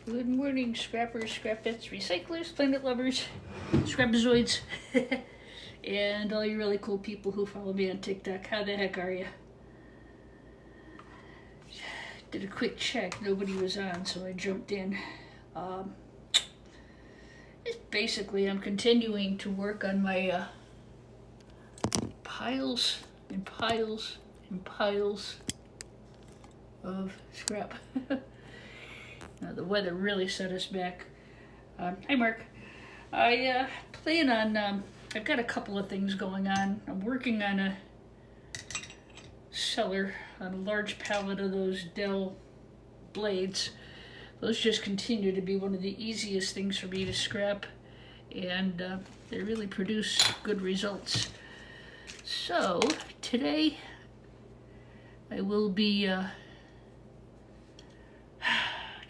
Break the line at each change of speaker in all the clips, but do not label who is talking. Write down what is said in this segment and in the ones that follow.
Good morning, scrappers, scrapettes, recyclers, planet lovers, scrapazoids, and all you really cool people who follow me on TikTok. How the heck are you? Did a quick check. Nobody was on, so I jumped in. Basically, I'm continuing to work on my piles and piles and piles of scrap. Now, the weather really set us back. Hi, Mark. I plan on, I've got a couple of things going on. I'm working on a cellar on a large pallet of those Dell blades. Those just continue to be one of the easiest things for me to scrap, and they really produce good results. So, today I will be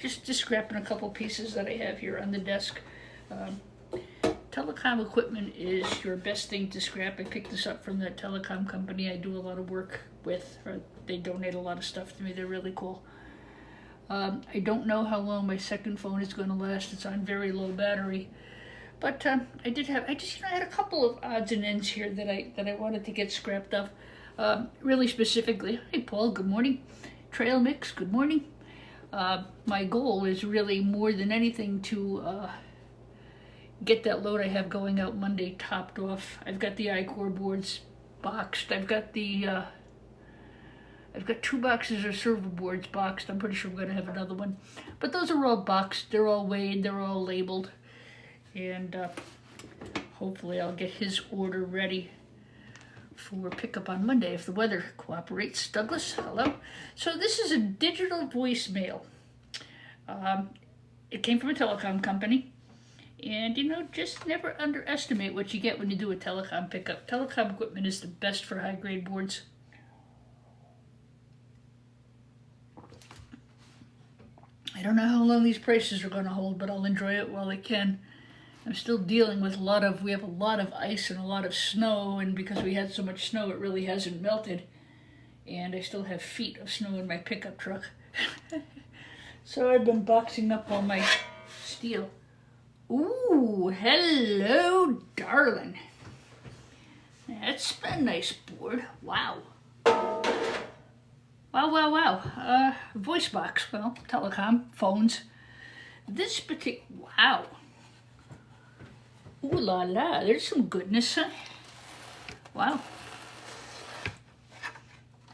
just scrapping a couple pieces that I have here on the desk. Telecom equipment is your best thing to scrap. I picked this up from that telecom company I do a lot of work with. They donate a lot of stuff to me. They're really cool. I don't know how long my second phone is going to last. It's on very low battery. But I had a couple of odds and ends here that I wanted to get scrapped up. Really specifically, hey Paul, good morning. Trail Mix, good morning. My goal is really more than anything to get that load I have going out Monday topped off. I've got the I-Core boards boxed. I've got 2 boxes of server boards boxed. I'm pretty sure I'm going to have another one. But those are all boxed. They're all weighed. They're all labeled. And hopefully I'll get his order ready for pickup on Monday if the weather cooperates. Douglas, hello. So this is a digital voicemail. It came from a telecom company. And, just never underestimate what you get when you do a telecom pickup. Telecom equipment is the best for high-grade boards. I don't know how long these prices are going to hold, but I'll enjoy it while I can. I'm still dealing with we have a lot of ice and a lot of snow, and because we had so much snow, it really hasn't melted. And I still have feet of snow in my pickup truck. So I've been boxing up all my steel. Ooh, hello, darling. That's a nice board. Wow. Wow. Voice box, well, telecom, phones. This particular, wow. Ooh la la, there's some goodness, huh? Wow.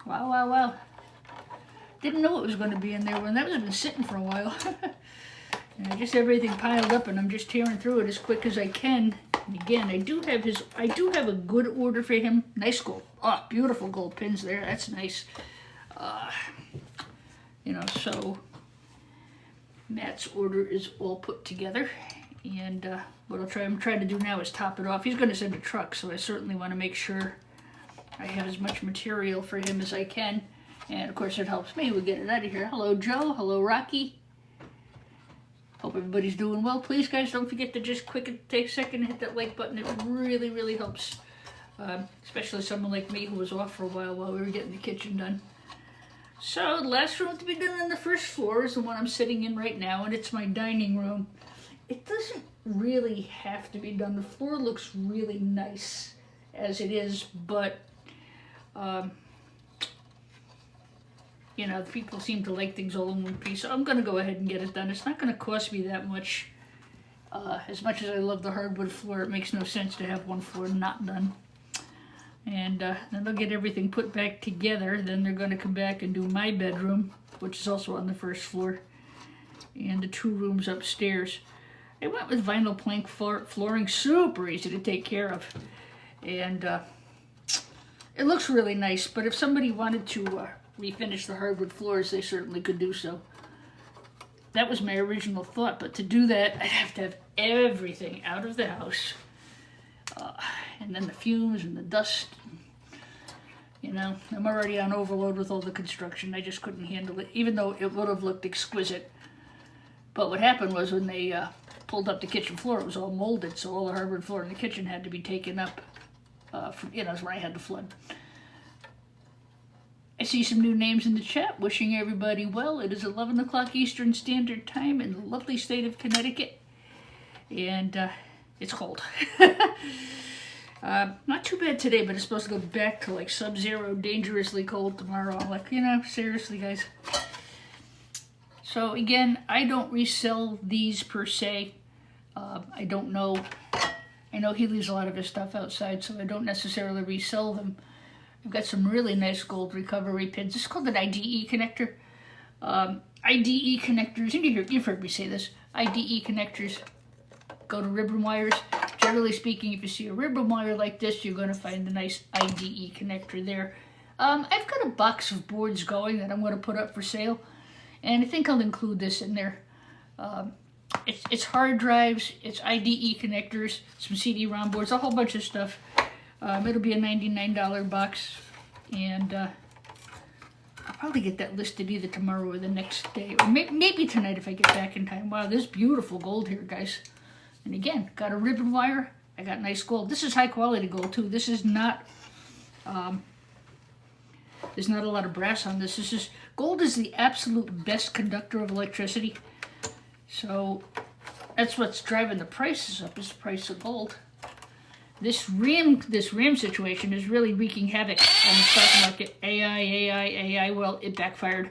Wow. Didn't know it was going to be in there when that was been sitting for a while. And just everything piled up, and I'm just tearing through it as quick as I can. And again, I do have a good order for him. Nice gold, beautiful gold pins there. That's nice. So Matt's order is all put together, and what I'm trying to do now is top it off. He's going to send a truck, so I certainly want to make sure I have as much material for him as I can, and of course it helps me. We'll get it out of here. Hello, Joe. Hello, Rocky. Hope everybody's doing well. Please, guys, don't forget to just take a second and hit that like button. It really, really helps, especially someone like me who was off for a while we were getting the kitchen done. So the last room to be done on the first floor is the one I'm sitting in right now, and it's my dining room. It doesn't really have to be done. The floor looks really nice as it is, but people seem to like things all in one piece, so I'm going to go ahead and get it done. It's not going to cost me that much. As much as I love the hardwood floor, it makes no sense to have one floor not done. And then they'll get everything put back together. Then they're going to come back and do my bedroom, which is also on the first floor, and the 2 rooms upstairs. I went with vinyl plank flooring, super easy to take care of. And it looks really nice, but if somebody wanted to refinish the hardwood floors, they certainly could do so. That was my original thought, but to do that, I'd have to have everything out of the house. And then the fumes and the dust. I'm already on overload with all the construction. I just couldn't handle it, even though it would have looked exquisite. But what happened was when they pulled up the kitchen floor, it was all molded, so all the hardwood floor in the kitchen had to be taken up. When I had the flood. I see some new names in the chat. Wishing everybody well. It is 11 o'clock Eastern Standard Time in the lovely state of Connecticut. And it's cold. Not too bad today, but it's supposed to go back to like sub-zero, dangerously cold tomorrow. I'm like, you know, seriously, guys. So again, I don't resell these per se. I don't know. I know he leaves a lot of his stuff outside, so I don't necessarily resell them. I've got some really nice gold recovery pins. This is called an IDE connector. IDE connectors, and you've heard me say this, IDE connectors go to ribbon wires. Generally speaking, if you see a ribbon wire like this, you're going to find a nice IDE connector there. I've got a box of boards going that I'm going to put up for sale, and I think I'll include this in there. It's hard drives, it's IDE connectors, some CD-ROM boards, a whole bunch of stuff. It'll be a $99 box, and I'll probably get that listed either tomorrow or the next day, or maybe tonight if I get back in time. Wow, there's beautiful gold here, guys. And again, got a ribbon wire. I got nice gold. This is high quality gold too. This is not, there's not a lot of brass on this. This is, gold is the absolute best conductor of electricity. So that's what's driving the prices up, is the price of gold. This RAM situation is really wreaking havoc on the stock market. AI, well, it backfired.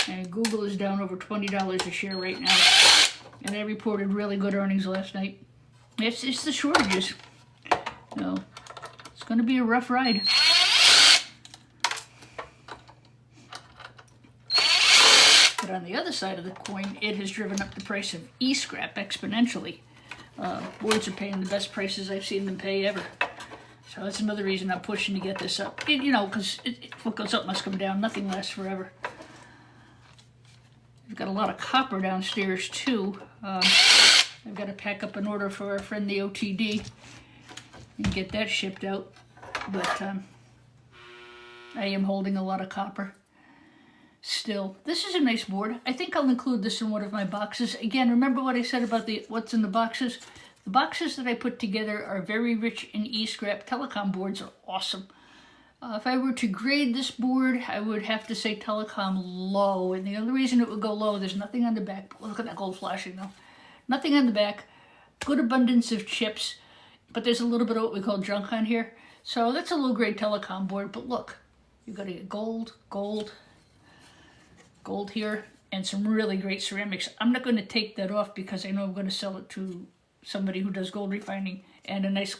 And Google is down over $20 a share right now. And they reported really good earnings last night. It's the shortages. So it's going to be a rough ride. But on the other side of the coin, it has driven up the price of e-scrap exponentially. Boards are paying the best prices I've seen them pay ever. So that's another reason I'm pushing to get this up. You know, because what goes up must come down. Nothing lasts forever. We've got a lot of copper downstairs too. I've got to pack up an order for our friend the OTD and get that shipped out. But I am holding a lot of copper still. This is a nice board. I think I'll include this in one of my boxes. Again, remember what I said about what's in the boxes? The boxes that I put together are very rich in e-scrap. Telecom boards are awesome. If I were to grade this board, I would have to say telecom low. And the only reason it would go low, there's nothing on the back. Look at that gold flashing though. Nothing on the back. Good abundance of chips. But there's a little bit of what we call junk on here. So that's a low grade telecom board. But look, you've got to get gold here, and some really great ceramics. I'm not going to take that off because I know I'm going to sell it to somebody who does gold refining, and a nice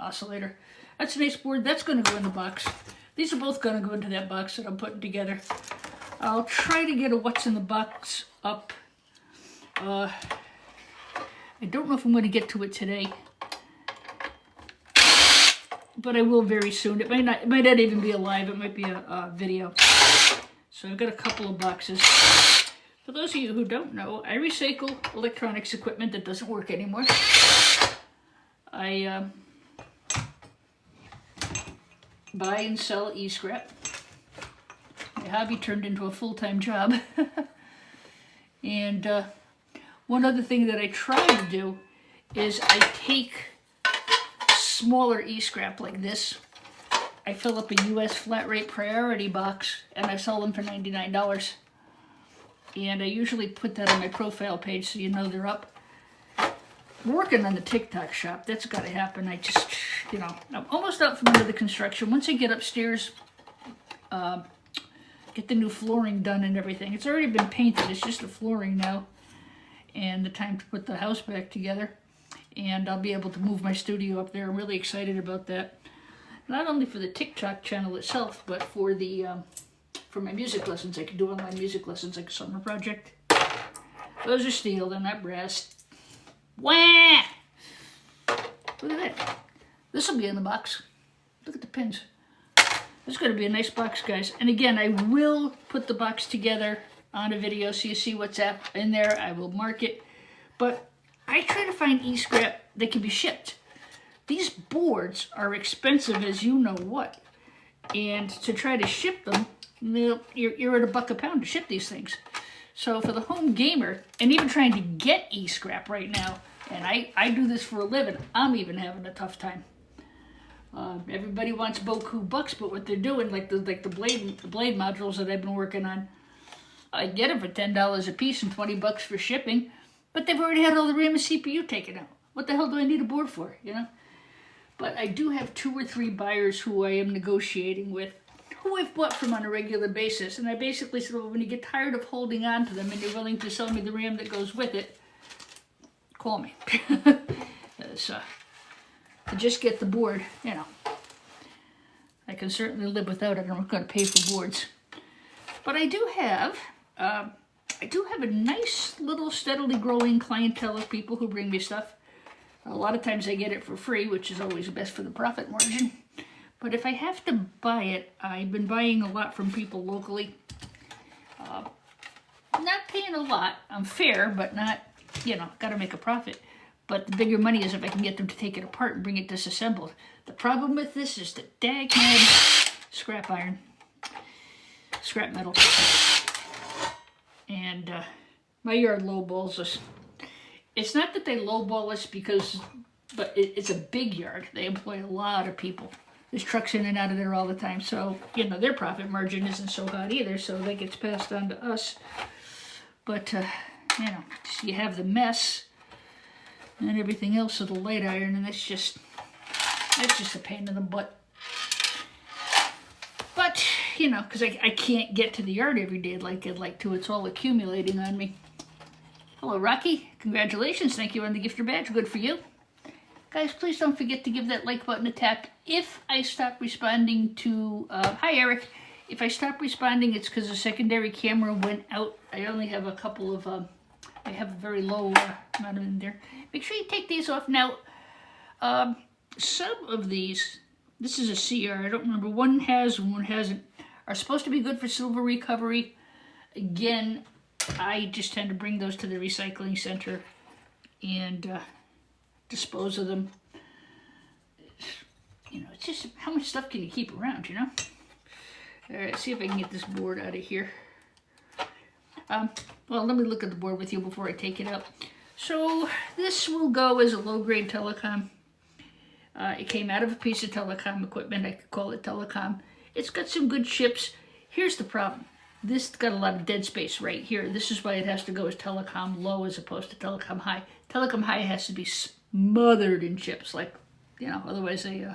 oscillator. That's a nice board. That's going to go in the box. These are both going to go into that box that I'm putting together. I'll try to get a what's in the box up. I don't know if I'm going to get to it today, but I will very soon. It might not even be a live. It might be a video. So I've got a couple of boxes. For those of you who don't know, I recycle electronics equipment that doesn't work anymore. I buy and sell e-scrap. My hobby turned into a full-time job. And one other thing that I try to do is I take smaller e-scrap like this. I fill up a U.S. flat rate priority box and I sell them for $99. And I usually put that on my profile page so you know they're up. I'm working on the TikTok shop. That's got to happen. I just, you know, I'm almost out from under the construction. Once I get upstairs, get the new flooring done and everything. It's already been painted. It's just the flooring now. And the time to put the house back together. And I'll be able to move my studio up there. I'm really excited about that. Not only for the TikTok channel itself, but for the for my music lessons. I can do online music lessons like a summer project. Those are steel, they're not brass. Wah! Look at that. This will be in the box. Look at the pins. This is going to be a nice box, guys. And again, I will put the box together on a video so you see what's in there. I will mark it. But I try to find e-scrap that can be shipped. These boards are expensive as you know what. And to try to ship them, you're at $1 a pound to ship these things. So for the home gamer, and even trying to get e-scrap right now, and I do this for a living, I'm even having a tough time. Everybody wants boku bucks, but what they're doing, like the blade modules that I've been working on, I get them for $10 a piece and $20 for shipping, but they've already had all the RAM and CPU taken out. What the hell do I need a board for, you know? But I do have 2 or 3 buyers who I am negotiating with, who I've bought from on a regular basis, and I basically said, well, when you get tired of holding on to them and you're willing to sell me the RAM that goes with it, call me. So, to just get the board, you know, I can certainly live without it. I'm not going to pay for boards. But I do have a nice little steadily growing clientele of people who bring me stuff. A lot of times I get it for free, which is always best for the profit margin. But if I have to buy it, I've been buying a lot from people locally. Not paying a lot. I'm fair, but not, you know, got to make a profit. But the bigger money is if I can get them to take it apart and bring it disassembled. The problem with this is the dag-mad scrap iron. Scrap metal. And my yard lowballs us. It's not that they lowball us but it's a big yard. They employ a lot of people. There's trucks in and out of there all the time. So, you know, their profit margin isn't so hot either. So that gets passed on to us. But, you know, you have the mess and everything else of the light iron. And that's just a pain in the butt. But, you know, because I can't get to the yard every day like I'd like to. It's all accumulating on me. Hello, Rocky. Congratulations. Thank you on the gifter badge. Good for you. Guys, please don't forget to give that like button a tap. If I stop responding to... hi, Eric. If I stop responding, it's because the secondary camera went out. I only have a couple of... I have a very low amount in there. Make sure you take these off. Now, some of these... This is a CR. I don't remember. One has and one hasn't. Are supposed to be good for silver recovery. Again, I just tend to bring those to the recycling center and dispose of them. You know, it's just how much stuff can you keep around, you know? All right, see if I can get this board out of here. Well, let me look at the board with you before I take it out. So this will go as a low-grade telecom. It came out of a piece of telecom equipment. I could call it telecom. It's got some good chips. Here's the problem. This got a lot of dead space right here. This is why it has to go as telecom low as opposed to telecom high. Telecom high has to be smothered in chips, like, you know, otherwise they,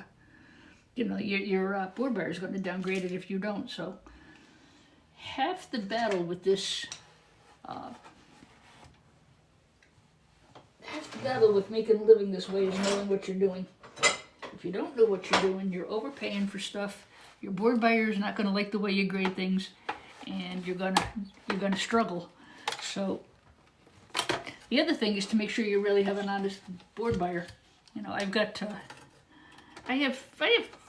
you know, your board buyer is going to downgrade it if you don't. So half the battle with this, half the battle with making a living this way is knowing what you're doing. If you don't know what you're doing, you're overpaying for stuff. Your board buyer is not going to like the way you grade things, and you're gonna struggle. So the other thing is to make sure you really have an honest board buyer. You know, I've got I have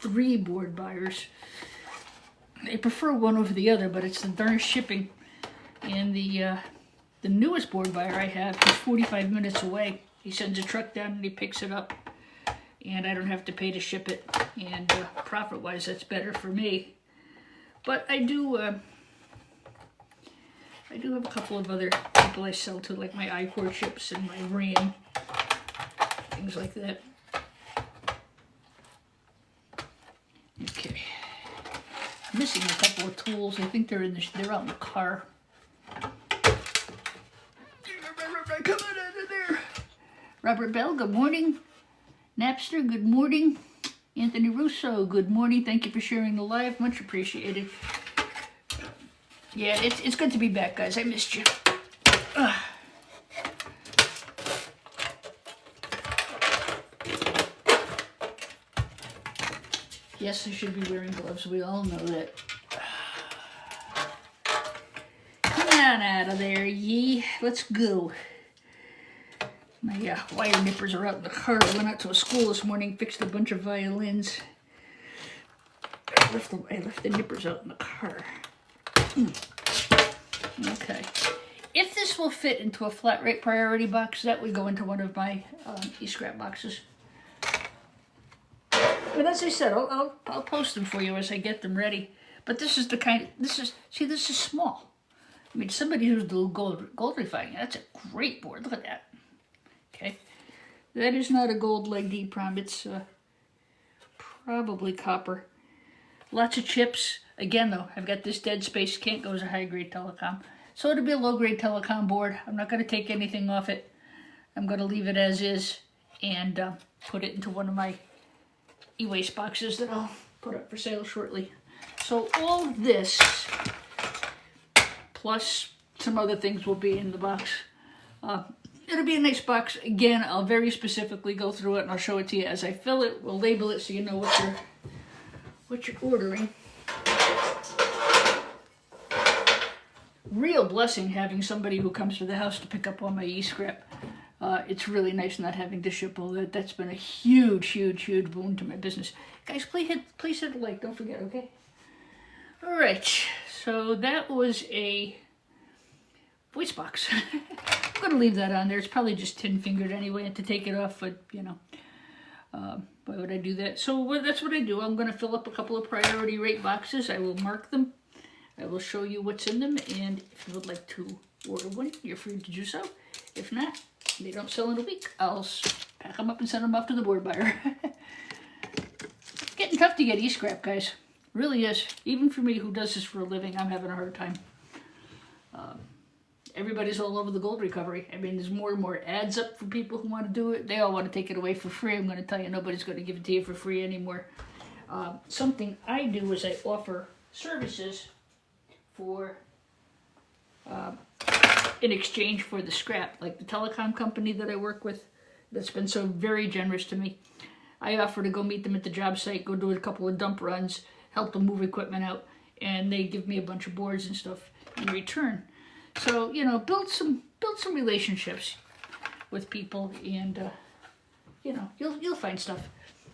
3 board buyers. They prefer one over the other, but it's the darn shipping. And the newest board buyer I have is 45 minutes away. He sends a truck down and he picks it up. And I don't have to pay to ship it, and profit-wise, that's better for me. But I do have a couple of other people I sell to, like my iCore chips and my RAM, things like that. Okay, I'm missing a couple of tools. I think they're out in the car. Come on out of there, Robert Bell. Good morning. Napster, good morning. Anthony Russo, good morning. Thank you for sharing the live. Much appreciated. Yeah, it's good to be back, guys. I missed you. Yes, I should be wearing gloves. We all know that. Come on out of there, ye. Let's go. My wire nippers are out in the car. I went out to a school this morning, fixed a bunch of violins. I left the nippers out in the car. Okay. If this will fit into a flat rate priority box, that would go into one of my e-scrap boxes. But as I said, I'll post them for you as I get them ready. But this is the kind. This is small. I mean, somebody who's doing gold refining, that's a great board. Look at that. Okay, that is not a gold leg EEPROM. It's probably copper. Lots of chips. Again though, I've got this dead space, can't go as a high grade telecom. So it'll be a low grade telecom board. I'm not going to take anything off it. I'm going to leave it as is and put it into one of my e-waste boxes that I'll put up for sale shortly. So all this, plus some other things will be in the box. It'll be a nice box. Again, I'll very specifically go through it and I'll show it to you as I fill it. We'll label it so you know what you're ordering. Real blessing having somebody who comes to the house to pick up all my e-scrap. It's really nice not having to ship all that. That's been a huge, huge, huge boon to my business. Guys, please hit the like. Don't forget, okay? All right. So that was a voice box. I'm going to leave that on there. It's probably just tin-fingered anyway, and to take it off, but, you know, why would I do that? So that's what I do. I'm going to fill up a couple of priority rate boxes. I will mark them. I will show you what's in them, and if you would like to order one, you're free to do so. If not, they don't sell in a week. I'll pack them up and send them off to the board buyer. It's getting tough to get e-scrap, guys. Really is. Even for me who does this for a living, I'm having a hard time. Everybody's all over the gold recovery. I mean, there's more and more ads up for people who want to do it. They all want to take it away for free. I'm going to tell you, nobody's going to give it to you for free anymore. Something I do is I offer services for in exchange for the scrap. Like the telecom company that I work with that's been so very generous to me. I offer to go meet them at the job site, go do a couple of dump runs, help them move equipment out, and they give me a bunch of boards and stuff in return. So, you know, build some relationships with people, and you know, you'll find stuff.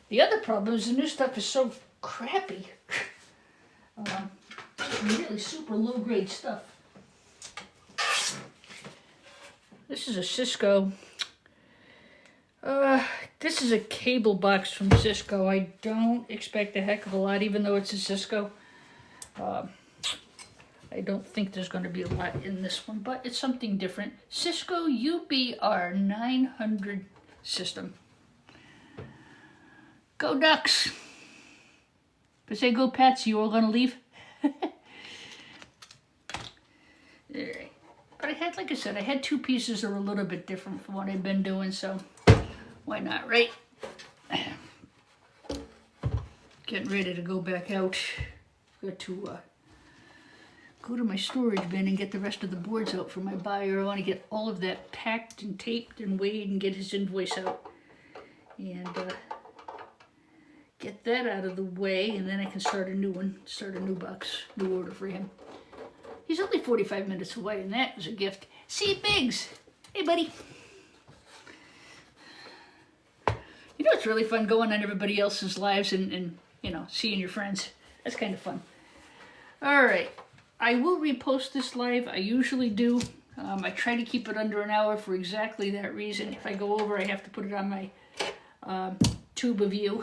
The other problem is the new stuff is so crappy. Really super low grade stuff. This is a Cisco. This is a cable box from Cisco. I don't expect a heck of a lot, even though it's a Cisco. I don't think there's going to be a lot in this one, but it's something different. Cisco UBR 900 system. Go Ducks! If I say go Pats, you all going to leave? Alright. But I had, like I said, I had two pieces that were a little bit different from what I've been doing, so why not, right? Getting ready to go back out. Got to go to my storage bin and get the rest of the boards out for my buyer. I want to get all of that packed and taped and weighed and get his invoice out. And get that out of the way, and then I can start a new one, start a new box, new order for him. He's only 45 minutes away, and that is a gift. See, Biggs! Hey, buddy! You know, it's really fun going on everybody else's lives and you know, seeing your friends. That's kind of fun. Alright. I will repost this live. I usually do. I try to keep it under an hour for exactly that reason. If I go over, I have to put it on my Tube of You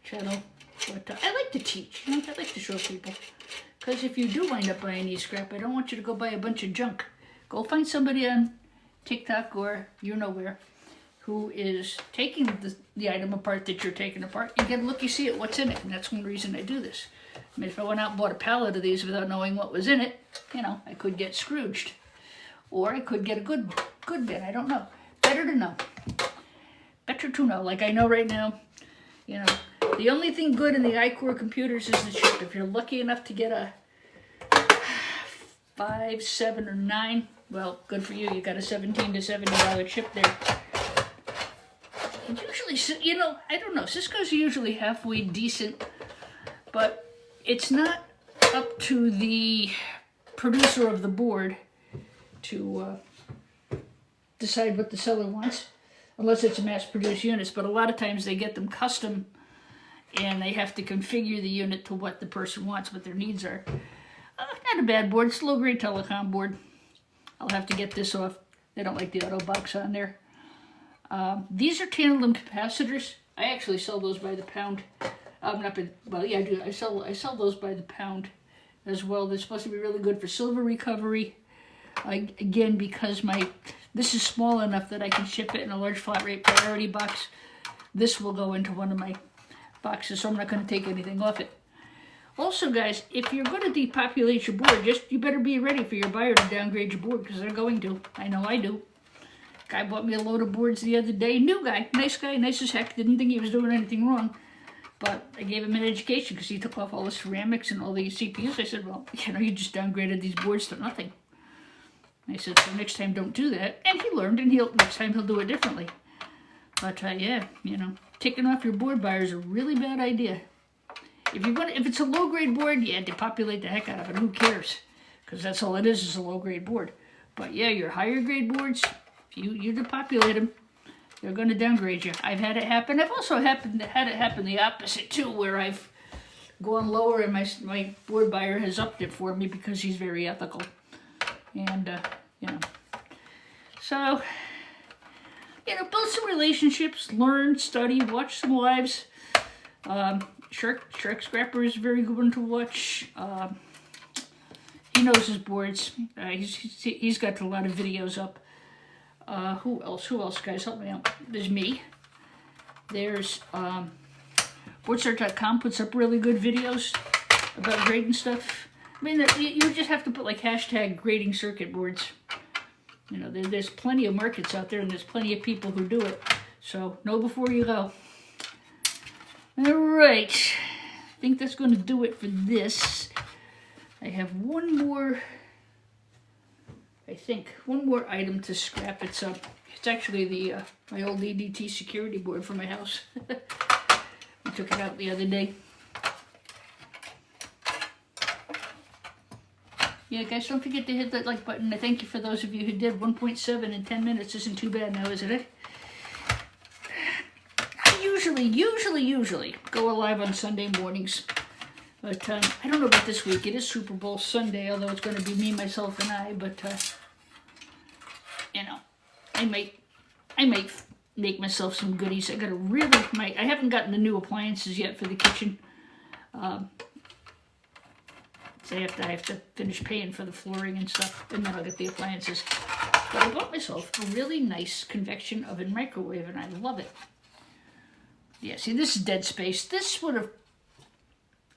channel. But I like to teach. You know, I like to show people. Because if you do wind up buying e-scrap, I don't want you to go buy a bunch of junk. Go find somebody on TikTok or you know where who is taking the item apart that you're taking apart and get a look-see at what's in it. And that's one reason I do this. I mean, if I went out and bought a pallet of these without knowing what was in it, you know, I could get Scrooged. Or I could get a good bin. I don't know. Better to know. Better to know. Like I know right now, you know, the only thing good in the iCore computers is the chip. If you're lucky enough to get a 5, 7, or 9, well, good for you. You got a $17 to $70 chip there. And usually, you know, I don't know. Cisco's usually halfway decent, but it's not up to the producer of the board to decide what the seller wants, unless it's a mass-produced units. But a lot of times they get them custom, and they have to configure the unit to what the person wants, what their needs are. Not a bad board. It's a low-grade telecom board. I'll have to get this off. They don't like the auto box on there. These are tantalum capacitors. I actually sell those by the pound. Well, yeah, I do. I sell those by the pound as well. They're supposed to be really good for silver recovery. Again, because this is small enough that I can ship it in a large flat rate priority box. This will go into one of my boxes, so I'm not going to take anything off it. Also, guys, if you're going to depopulate your board, you better be ready for your buyer to downgrade your board, because they're going to. I know I do. Guy bought me a load of boards the other day. New guy, nice as heck. Didn't think he was doing anything wrong. But I gave him an education because he took off all the ceramics and all the CPUs. I said, well, you just downgraded these boards to nothing. I said, so next time don't do that. And he learned, and next time he'll do it differently. But yeah, taking off your board buyer is a really bad idea. If it's a low-grade board, yeah, depopulate the heck out of it. Who cares? Because that's all it is a low-grade board. But yeah, your higher-grade boards, if you depopulate them, they're going to downgrade you. I've had it happen. I've also had it happen the opposite, too, where I've gone lower and my board buyer has upped it for me because he's very ethical. And, So, build some relationships, learn, study, watch some lives. Shark Scrapper is a very good one to watch. He knows his boards. He's got a lot of videos up. Who else, guys? Help me out. There's me. There's boardstart.com puts up really good videos about grading stuff. I mean, you just have to put like hashtag grading circuit boards. There's plenty of markets out there, and there's plenty of people who do it. So know before you go. All right, I think that's going to do it for this. I have one more item to scrap. It's actually my old ADT security board for my house. I took it out the other day. Yeah, guys, don't forget to hit that like button. I thank you for those of you who did. 1.7 in 10 minutes isn't too bad now, isn't it? Usually go live on Sunday mornings, but I don't know about this week. It is Super Bowl Sunday, although it's going to be me, myself, and I. But I might make myself some goodies. I haven't gotten the new appliances yet for the kitchen. So I have to finish paying for the flooring and stuff, and then I'll get the appliances. But I bought myself a really nice convection oven microwave, and I love it. Yeah, see, this is dead space. This would have,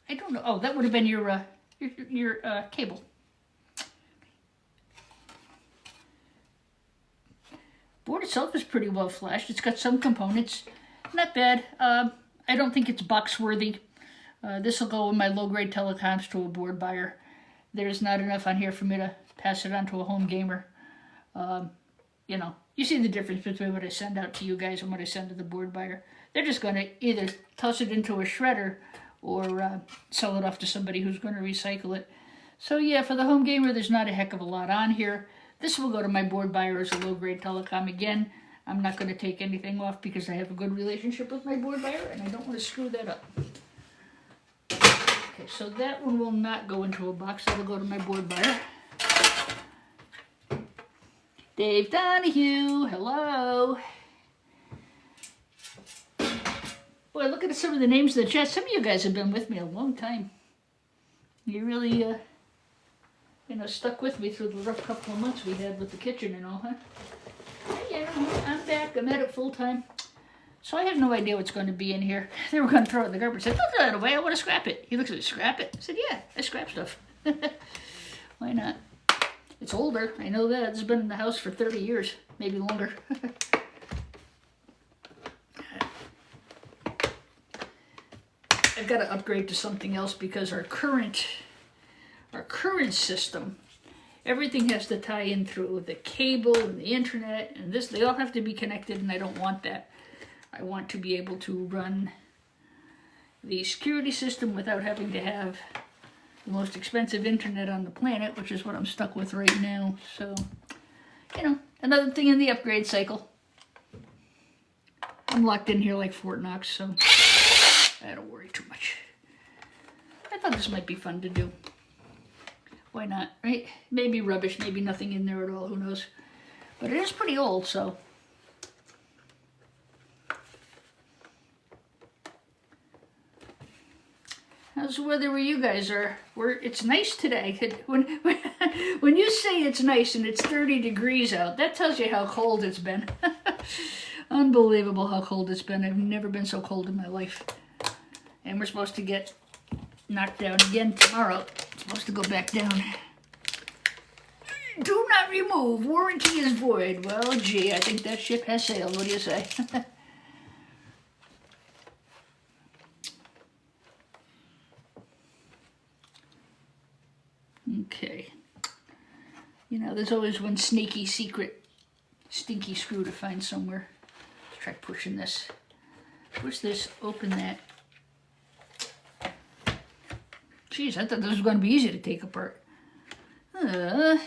I don't know. Oh, that would have been your cable. Board itself is pretty well flashed. It's got some components, not bad. I don't think it's box worthy. This will go in my low-grade telecoms to a board buyer. There's not enough on here for me to pass it on to a home gamer. You see the difference between what I send out to you guys and what I send to the board buyer. They're just going to either toss it into a shredder or sell it off to somebody who's going to recycle it. So yeah, for the home gamer, there's not a heck of a lot on here. This will go to my board buyer as a low-grade telecom. Again, I'm not going to take anything off because I have a good relationship with my board buyer, and I don't want to screw that up. Okay, so that one will not go into a box. That'll go to my board buyer. Dave Donahue, hello. Boy, look at some of the names in the chat. Some of you guys have been with me a long time. You really, stuck with me through the rough couple of months we had with the kitchen and all, huh? Yeah, I'm back. I'm at it full time. So I have no idea what's going to be in here. They were going to throw it in the garbage. I said, don't throw it away. I want to scrap it. He looks at me, scrap it? I said, yeah, I scrap stuff. Why not? It's older. I know that. It's been in the house for 30 years, maybe longer. I've got to upgrade to something else because our current system, everything has to tie in through the cable and the internet and this. They all have to be connected, and I don't want that. I want to be able to run the security system without having to have the most expensive internet on the planet, which is what I'm stuck with right now. So, another thing in the upgrade cycle. I'm locked in here like Fort Knox, so I don't worry too much. I thought this might be fun to do. Why not, right? Maybe rubbish, maybe nothing in there at all, who knows. But it is pretty old, so. How's the weather where you guys are? It's nice today. When you say it's nice and it's 30 degrees out, that tells you how cold it's been. Unbelievable how cold it's been. I've never been so cold in my life. And we're supposed to get knocked down again tomorrow. It's supposed to go back down. Do not remove. Warranty is void. Well, gee, I think that ship has sailed. What do you say? Okay. You know, there's always one sneaky, secret, stinky screw to find somewhere. Let's try pushing this. Push this, open that. Jeez, I thought this was going to be easy to take apart. Well,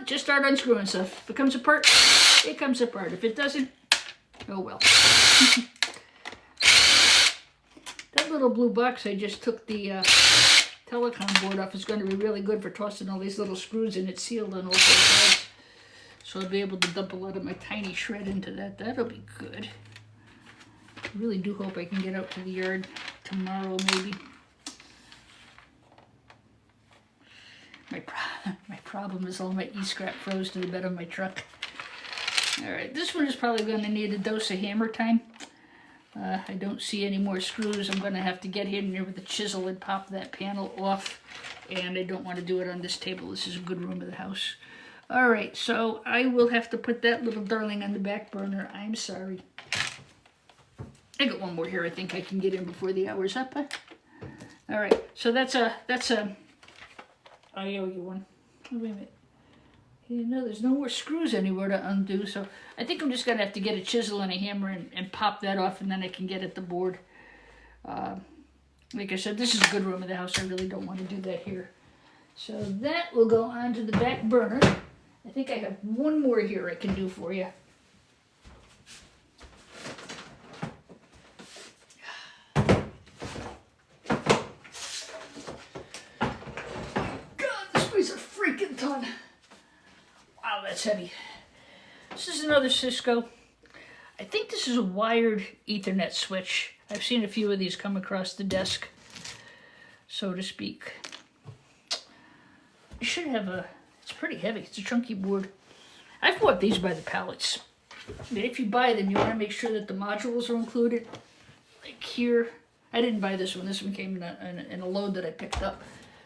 just start unscrewing stuff. If it comes apart, it comes apart. If it doesn't, oh well. That little blue box I just took the telecom board off is going to be really good for tossing all these little screws in. It's sealed on all four sides. So I'll be able to dump a lot of my tiny shred into that. That'll be good. I really do hope I can get out to the yard tomorrow, maybe. My problem is all my e-scrap froze to the bed of my truck. Alright, this one is probably going to need a dose of hammer time. I don't see any more screws. I'm going to have to get in there with a chisel and pop that panel off. And I don't want to do it on this table. This is a good room of the house. Alright, so I will have to put that little darling on the back burner. I'm sorry. I got one more here I think I can get in before the hour's up. Alright, so that's a I owe you one. Oh, wait a minute. You know, there's no more screws anywhere to undo, so I think I'm just going to have to get a chisel and a hammer and pop that off, and then I can get at the board. Like I said, this is a good room of the house. I really don't want to do that here. So that will go onto the back burner. I think I have one more here I can do for you. God, this weighs a freaking ton. Wow, that's heavy. This is another Cisco. I think this is a wired Ethernet switch. I've seen a few of these come across the desk, so to speak. It should have a, it's pretty heavy. It's a chunky board. I've bought these by the pallets. But if you buy them, you want to make sure that the modules are included. Like here, I didn't buy this one. This one came in a load that I picked up.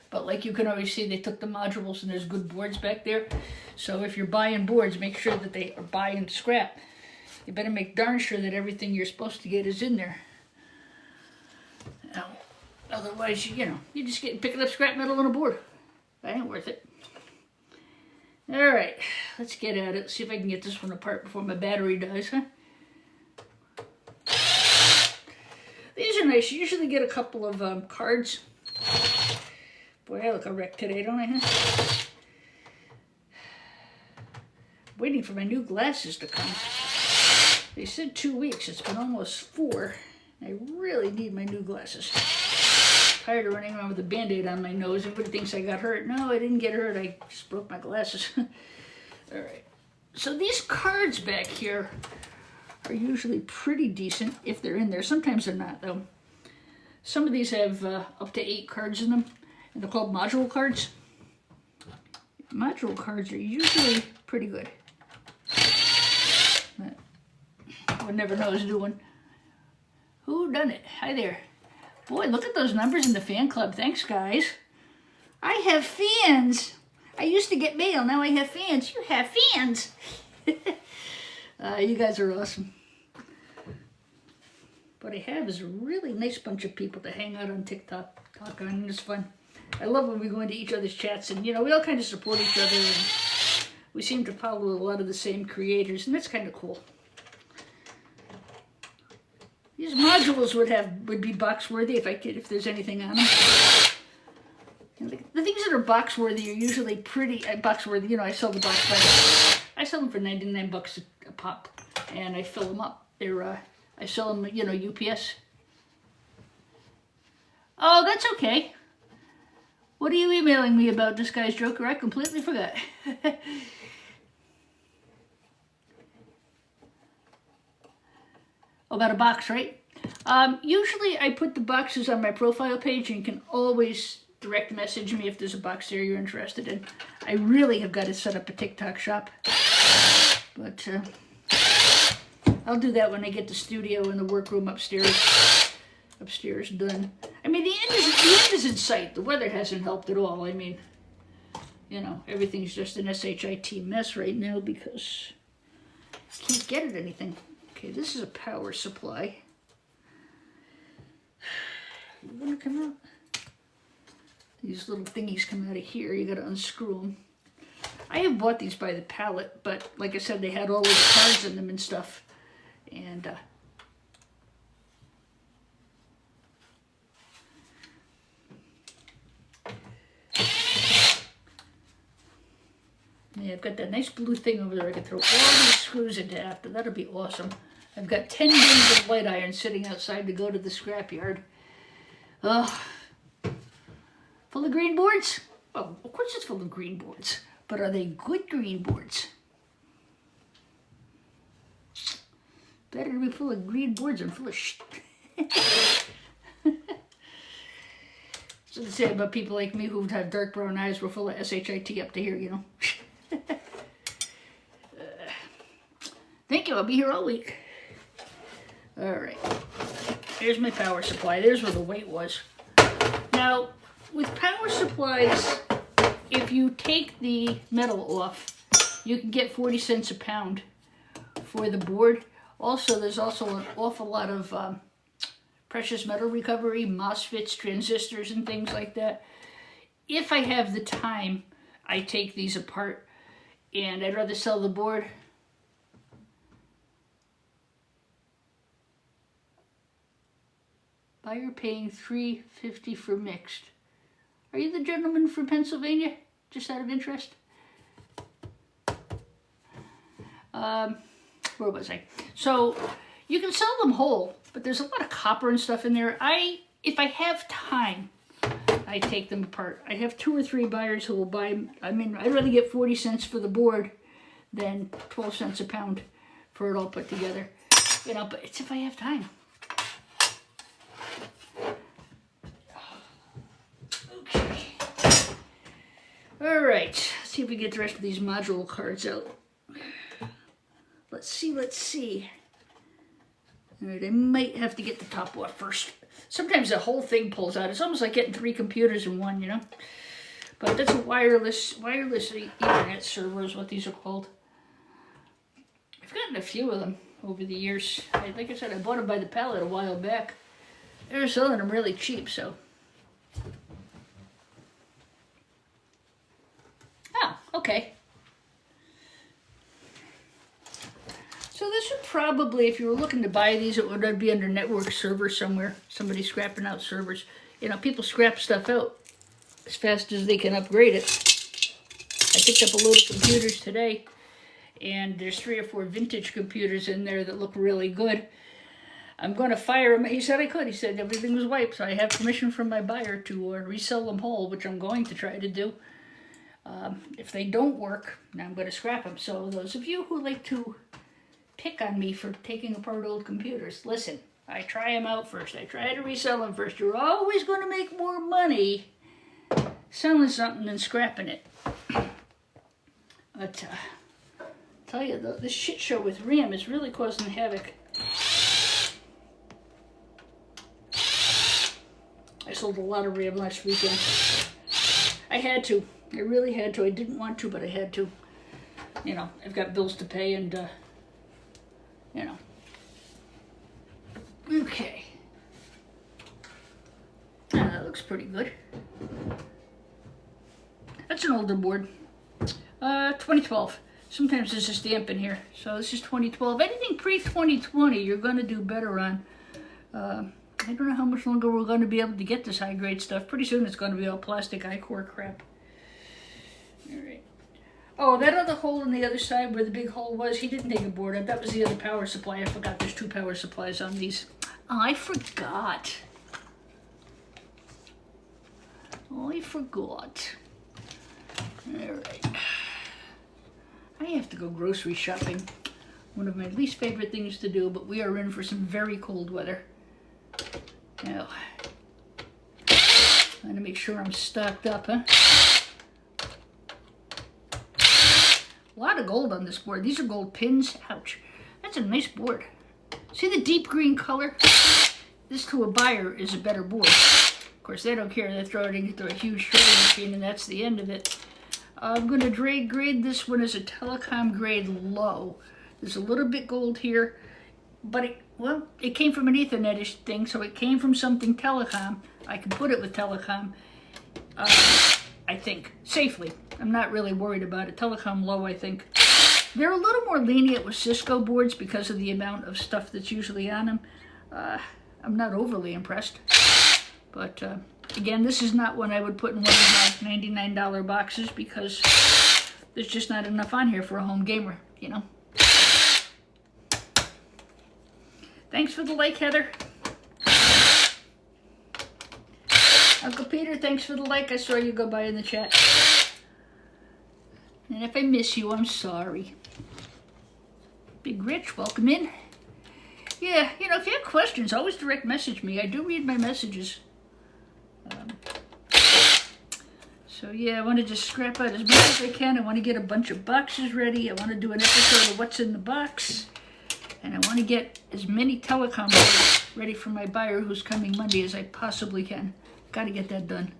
But like you can always see, they took the modules and there's good boards back there. So if you're buying boards, make sure that they are buying scrap. You better make darn sure that everything you're supposed to get is in there. Now, otherwise, you know, you just get picking up scrap metal on a board. That ain't worth it. All right, let's get at it. See if I can get this one apart before my battery dies, huh? These are nice. You usually get a couple of cards. Boy, I look a wreck today, don't I, huh? Waiting for my new glasses to come. They said 2 weeks. It's been almost 4. I really need my new glasses. Tired of running around with a Band-Aid on my nose. Everybody thinks I got hurt. No, I didn't get hurt. I just broke my glasses. All right. So these cards back here are usually pretty decent if they're in there. Sometimes they're not, though. Some of these have up to 8 cards in them. And they're called module cards. Module cards are usually pretty good. But one never knows doing. Who done it? Hi there. Boy, look at those numbers in the fan club. Thanks, guys. I have fans. I used to get mail. Now I have fans. You have fans. You guys are awesome. What I have is a really nice bunch of people to hang out on TikTok. Talk on, and it's fun. I love when we go into each other's chats and, you know, we all kind of support each other and we seem to follow a lot of the same creators, and that's kind of cool. These modules would be box worthy if there's anything on them. And the things that are box worthy are usually pretty box worthy. You know, I sell the box by I sell them for 99 bucks a pop, and I fill them up. They're I sell them, you know, UPS. Oh, that's okay. What are you emailing me about, this guy's Joker? I completely forgot. About a box, right? Usually I put the boxes on my profile page, and you can always direct message me if there's a box there you're interested in. I really have got to set up a TikTok shop. But I'll do that when I get the studio and the workroom upstairs upstairs done. I mean, the end is in sight. The weather hasn't helped at all. I mean, you know, everything's just an SHIT mess right now because I can't get at anything. Okay, this is a power supply. You want to come out? These little thingies come out of here. You got to unscrew them. I have bought these by the pallet, but like I said, they had all of the cards in them and stuff. And yeah, I've got that nice blue thing over there. I can throw all these screws into after. That'll be awesome. I've got 10 bins of light iron sitting outside to go to the scrapyard. Full of green boards? Well, of course it's full of green boards. But are they good green boards? Better to be full of green boards than full of So to say about people like me who have dark brown eyes, we're full of SHIT up to here, you know. Thank you, I'll be here all week. Alright, here's my power supply. There's where the weight was. Now, with power supplies, if you take the metal off, you can get 40 cents a pound for the board. Also, there's also an awful lot of precious metal recovery, MOSFETs, transistors, and things like that. If I have the time, I take these apart, and I'd rather sell the board. Buyer paying $3.50 for mixed. Are you the gentleman from Pennsylvania? Just out of interest. Where was I? So you can sell them whole, but there's a lot of copper and stuff in there. If I have time, I take them apart. I have 2 or 3 buyers who will buy them. I mean, I'd rather get 40 cents for the board than 12 cents a pound for it all put together. You know, but it's if I have time. Okay. All right, let's see if we get the rest of these module cards out. Let's see. All right, I might have to get the top off first. Sometimes the whole thing pulls out. It's almost like getting 3 computers in one, you know? But that's a wireless Ethernet server is what these are called. I've gotten a few of them over the years. Like I said, I bought them by the pallet a while back. They were selling them really cheap, so. Oh, okay. So this would probably, if you were looking to buy these, it would be under network server somewhere. Somebody scrapping out servers. You know, people scrap stuff out as fast as they can upgrade it. I picked up a load of computers today, and there's 3 or 4 vintage computers in there that look really good. I'm going to fire him. He said I could. He said everything was wiped, so I have permission from my buyer to resell them whole, which I'm going to try to do. If they don't work, now I'm going to scrap them. So those of you who like to pick on me for taking apart old computers, listen, I try them out first. I try to resell them first. You're always going to make more money selling something than scrapping it. But I'll tell you, this shit show with RAM is really causing havoc. I sold a lot of RAM last weekend. I had to. I really had to. I didn't want to, but I had to. You know, I've got bills to pay and, you know. Okay. That looks pretty good. That's an older board. 2012. Sometimes there's a stamp in here. So this is 2012. Anything pre-2020 you're going to do better on. I don't know how much longer we're going to be able to get this high-grade stuff. Pretty soon it's going to be all plastic I-core crap. All right. Oh, that other hole on the other side where the big hole was, he didn't take a board up. That was the other power supply. I forgot there's 2 power supplies on these. Oh, I forgot. Oh, I forgot. All right. I have to go grocery shopping. One of my least favorite things to do, but we are in for some very cold weather. Now, I'm going to make sure I'm stocked up, huh? A lot of gold on this board. These are gold pins. Ouch. That's a nice board. See the deep green color? this to a buyer is a better board. Of course, they don't care. They throw it into a huge shredding machine, and that's the end of it. I'm going to grade this one as a telecom grade low. There's a little bit gold here, but it came from an Ethernet-ish thing, so it came from something telecom. I can put it with telecom, I think, safely. I'm not really worried about it. Telecom low, I think. They're a little more lenient with Cisco boards because of the amount of stuff that's usually on them. I'm not overly impressed. But again, this is not one I would put in one of my $99 boxes because there's just not enough on here for a home gamer, you know. Thanks for the like, Heather. Uncle Peter, thanks for the like. I saw you go by in the chat. And if I miss you, I'm sorry. Big Rich, welcome in. Yeah, you know, if you have questions, always direct message me. I do read my messages. So yeah, I want to just scrap out as much as I can. I want to get a bunch of boxes ready. I want to do an episode of what's in the box. And I want to get as many telecom boards ready for my buyer who's coming Monday as I possibly can. Got to get that done.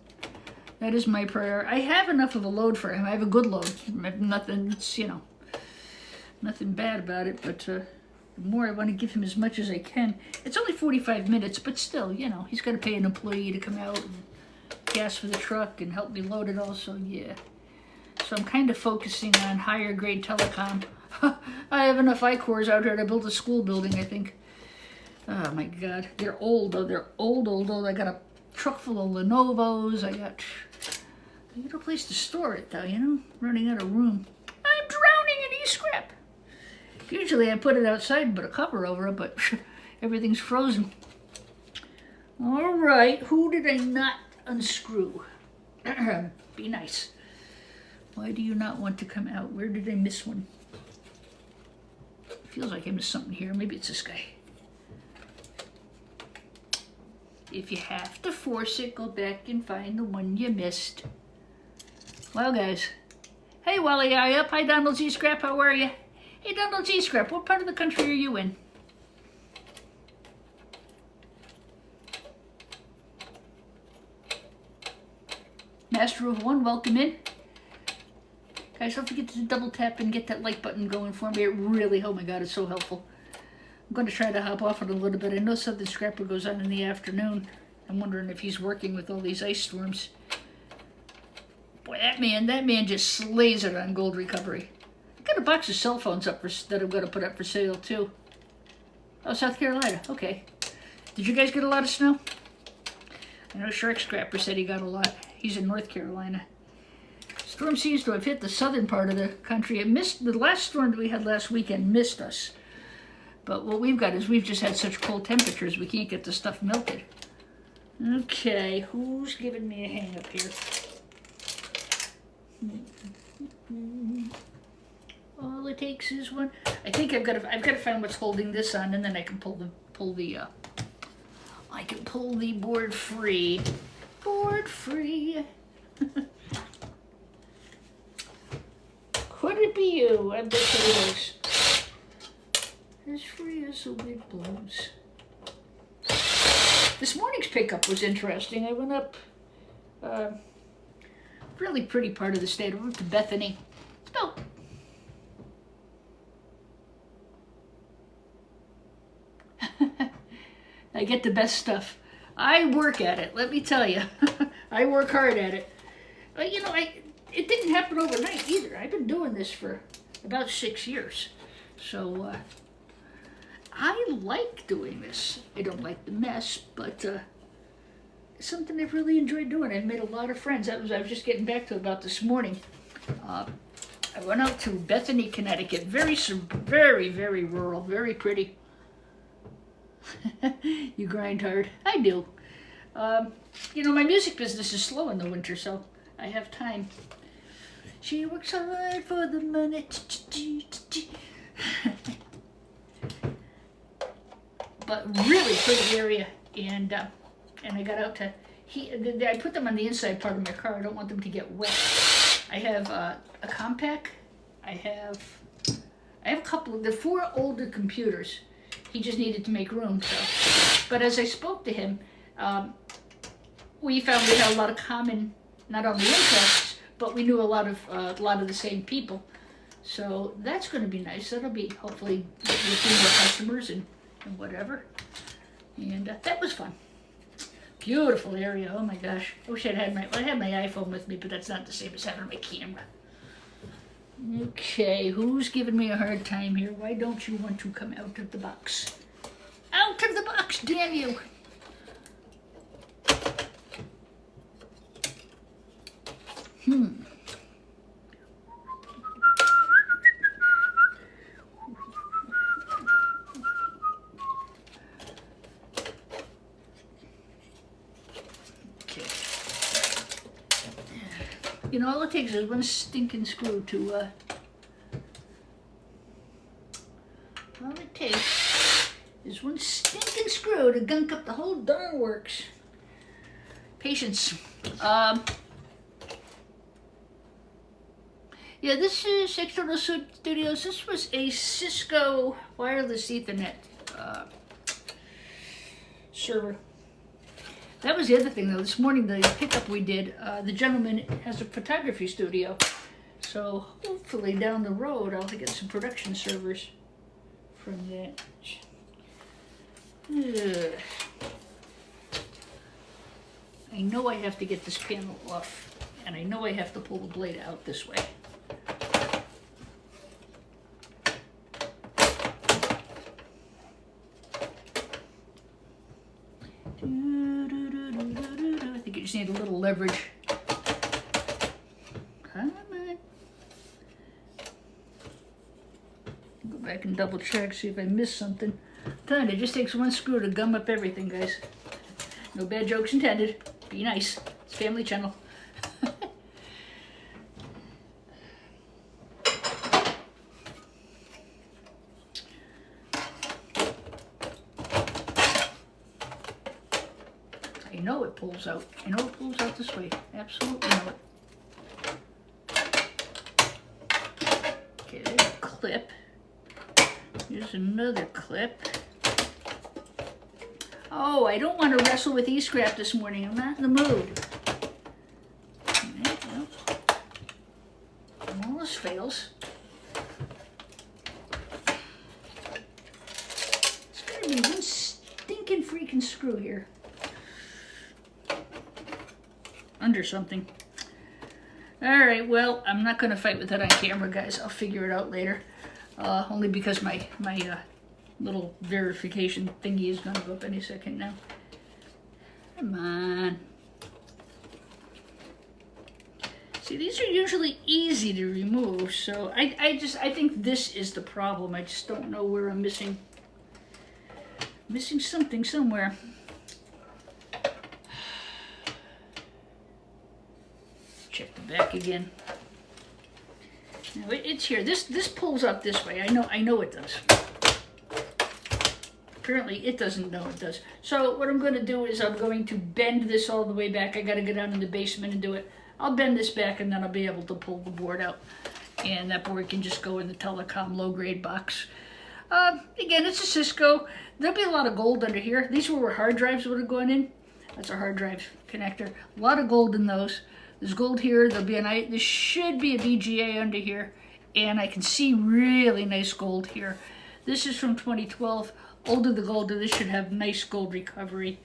That is my prayer. I have enough of a load for him. I have a good load. Nothing, it's, you know, nothing bad about it. But the more I want to give him as much as I can. It's only 45 minutes, but still, you know, he's got to pay an employee to come out and gas for the truck and help me load it also, yeah. So I'm kind of focusing on higher grade telecom. I have enough I-cores out here to build a school building, I think. Oh my God, they're old though. They're old. I got a truck full of Lenovo's. I got a place to store it though, you know, running out of room. I'm drowning in e-scrap. Usually I put it outside and put a cover over it, but everything's frozen. All right, who did I not unscrew? Be nice. Why do you not want to come out? Where did I miss one? Feels like I missed something here. Maybe it's this guy. If you have to force it, go back and find the one you missed. Well, guys. Hey, Wally, I up. Hi, Donald G. Scrap. How are you? Hey, Donald G. Scrap. What part of the country are you in? Master of One, welcome in. Guys, don't forget to double tap and get that like button going for me. It really, oh my God, it's so helpful. I'm going to try to hop off it a little bit. I know Southern Scrapper goes on in the afternoon. I'm wondering if he's working with all these ice storms. Boy, that man just slays it on gold recovery. I got a box of cell phones up that I'm going to put up for sale too. Oh, South Carolina, okay. Did you guys get a lot of snow? I know Shark Scrapper said he got a lot. He's in North Carolina. Storm seems to have hit the southern part of the country. It missed the last storm that we had last weekend. Missed us, but what we've got is we've just had such cold temperatures we can't get the stuff melted. Okay, who's giving me a hang up here? All it takes is one. I think I've got to find what's holding this on, and then I can pull the board free. Board free. Could it be you? I bet it is. As free as the wind blows. This morning's pickup was interesting. I went up really pretty part of the state. I went to Bethany. It's about I get the best stuff. I work at it, let me tell you. I work hard at it. But you know, it didn't happen overnight either. I've been doing this for about 6 years. So I like doing this. I don't like the mess, but it's something I've really enjoyed doing. I've made a lot of friends. I was just getting back to about this morning. I went out to Bethany, Connecticut. Very, very rural, very pretty. You grind hard. I do. You know, my music business is slow in the winter, so I have time. She works hard for the money. But really pretty area, and I got out to. I put them on the inside part of my car. I don't want them to get wet. I have a compact. I have a couple of the 4 older computers. He just needed to make room. So, but as I spoke to him, we found we had a lot of common, not only interests, but we knew a lot of the same people. So that's going to be nice. That'll be hopefully with a few more customers and whatever. And that was fun. Beautiful area. Oh my gosh. I wish I had my iPhone with me, but that's not the same as having my camera. Okay, who's giving me a hard time here? Why don't you want to come out of the box? Out of the box, damn you! Okay. You know, all it takes is one stinking screw to, all it takes is one stinking screw to gunk up the whole darn works. Patience. Yeah, this is External Studios. This was a Cisco wireless Ethernet server. That was the other thing, though. This morning, the pickup we did, the gentleman has a photography studio. So hopefully down the road, I'll get some production servers from that. Ugh. I know I have to get this panel off, and I know I have to pull the blade out this way. I think you just need a little leverage. Come on. Go back and double check, see if I missed something. It just takes one screw to gum up everything, guys. No bad jokes intended. Be nice. It's family channel. I know it pulls out. I know it pulls out this way. Absolutely know it. Okay, there's a clip. Here's another clip. Oh, I don't want to wrestle with E-scrap this morning. I'm not in the mood. Right, well, all this fails. It's got to be one stinking freaking screw here. Under something. Alright, well, I'm not going to fight with that on camera, guys. I'll figure it out later. Only because my little verification thingy is going to go up any second now. Come on. See, these are usually easy to remove, so I think this is the problem. I just don't know where I'm missing something somewhere. Check the back again. Now it's here. This pulls up this way. I know it does. Apparently it doesn't know it does. So what I'm going to do is I'm going to bend this all the way back. I got to go down in the basement and do it. I'll bend this back and then I'll be able to pull the board out. And that board can just go in the telecom low-grade box. Again, it's a Cisco. There'll be a lot of gold under here. These were where hard drives would have gone in. That's a hard drive connector. A lot of gold in those. There's gold here. There should be a VGA under here. And I can see really nice gold here. This is from 2012. Older the golder, this should have nice gold recovery.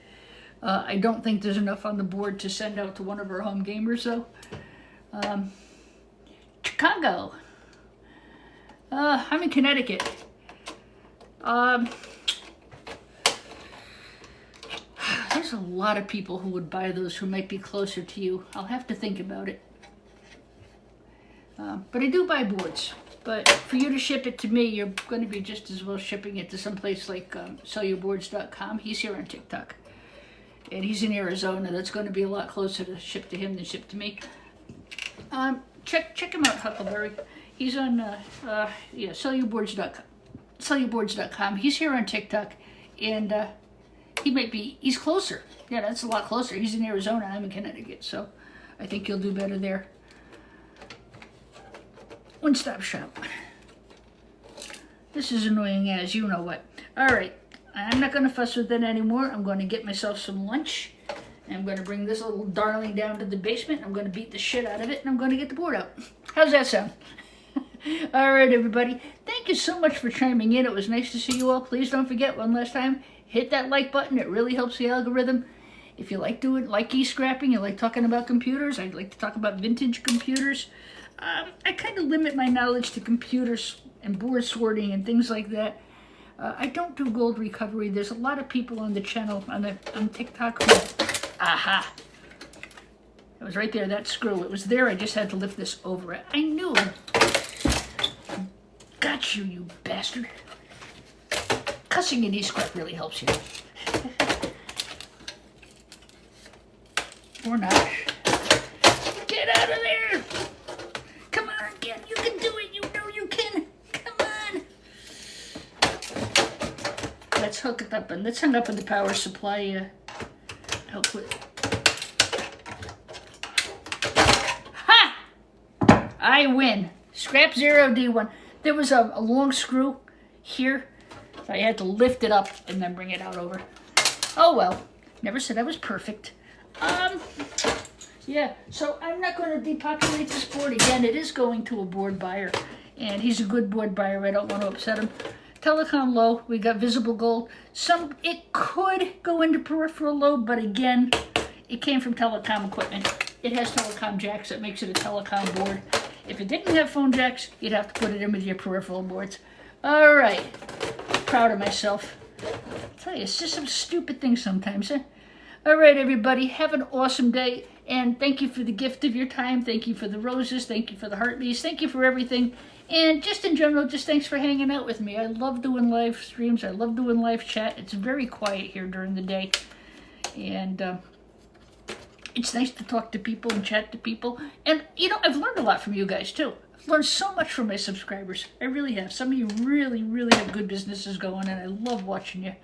I don't think there's enough on the board to send out to one of our home gamers, though. Chicago. I'm in Connecticut. There's a lot of people who would buy those who might be closer to you. I'll have to think about it. But I do buy boards. But for you to ship it to me, you're going to be just as well shipping it to someplace like sellyourboards.com. He's here on TikTok. And he's in Arizona. That's going to be a lot closer to ship to him than ship to me. Check him out, Huckleberry. He's on sellyourboards.com. Sellyourboards.com. He's here on TikTok. And he's closer. Yeah, that's a lot closer. He's in Arizona. I'm in Connecticut. So I think you'll do better there. One-stop shop. This is annoying as you know what. All right, I'm not going to fuss with it anymore. I'm going to get myself some lunch. And I'm going to bring this little darling down to the basement. I'm going to beat the shit out of it, and I'm going to get the board out. How's that sound? All right, everybody. Thank you so much for chiming in. It was nice to see you all. Please don't forget, one last time, hit that like button. It really helps the algorithm. If you like e-scrapping, you like talking about computers, I'd like to talk about vintage computers. I kind of limit my knowledge to computers and board sorting and things like that. I don't do gold recovery. There's a lot of people on the channel, on TikTok who... Aha! It was right there, that screw. It was there, I just had to lift this over it. I knew. Got you, you bastard. Cussing in e-scrap really helps you. Or not. Get out of there! Come on, Ken, you can do it. You know you can. Come on. Let's hook it up, and let's hang up with the power supply. Help with. Ha! I win. Scrap 0 D1. There was a long screw here, so I had to lift it up and then bring it out over. Oh well. Never said I was perfect. Yeah, so I'm not going to depopulate this board again. It is going to a board buyer, and he's a good board buyer. I don't want to upset him. Telecom low, we got visible gold. It could go into peripheral low, but again, it came from telecom equipment. It has telecom jacks, that makes it a telecom board. If it didn't have phone jacks, you'd have to put it in with your peripheral boards. All right, proud of myself. I tell you, it's just some stupid things sometimes, huh? All right, everybody, have an awesome day, and thank you for the gift of your time. Thank you for the roses. Thank you for the heartbeats. Thank you for everything. And just in general, just thanks for hanging out with me. I love doing live streams. I love doing live chat. It's very quiet here during the day. And it's nice to talk to people and chat to people. And, you know, I've learned a lot from you guys, too. I've learned so much from my subscribers. I really have. Some of you really, really have good businesses going, and I love watching you.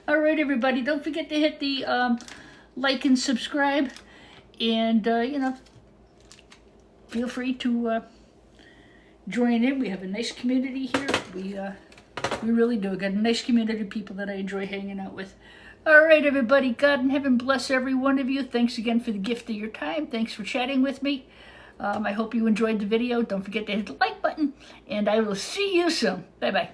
All right, everybody, don't forget to hit the like and subscribe. And, you know, feel free to join in. We have a nice community here. We really do. We've got a nice community of people that I enjoy hanging out with. All right, everybody, God in heaven bless every one of you. Thanks again for the gift of your time. Thanks for chatting with me. I hope you enjoyed the video. Don't forget to hit the like button, and I will see you soon. Bye-bye.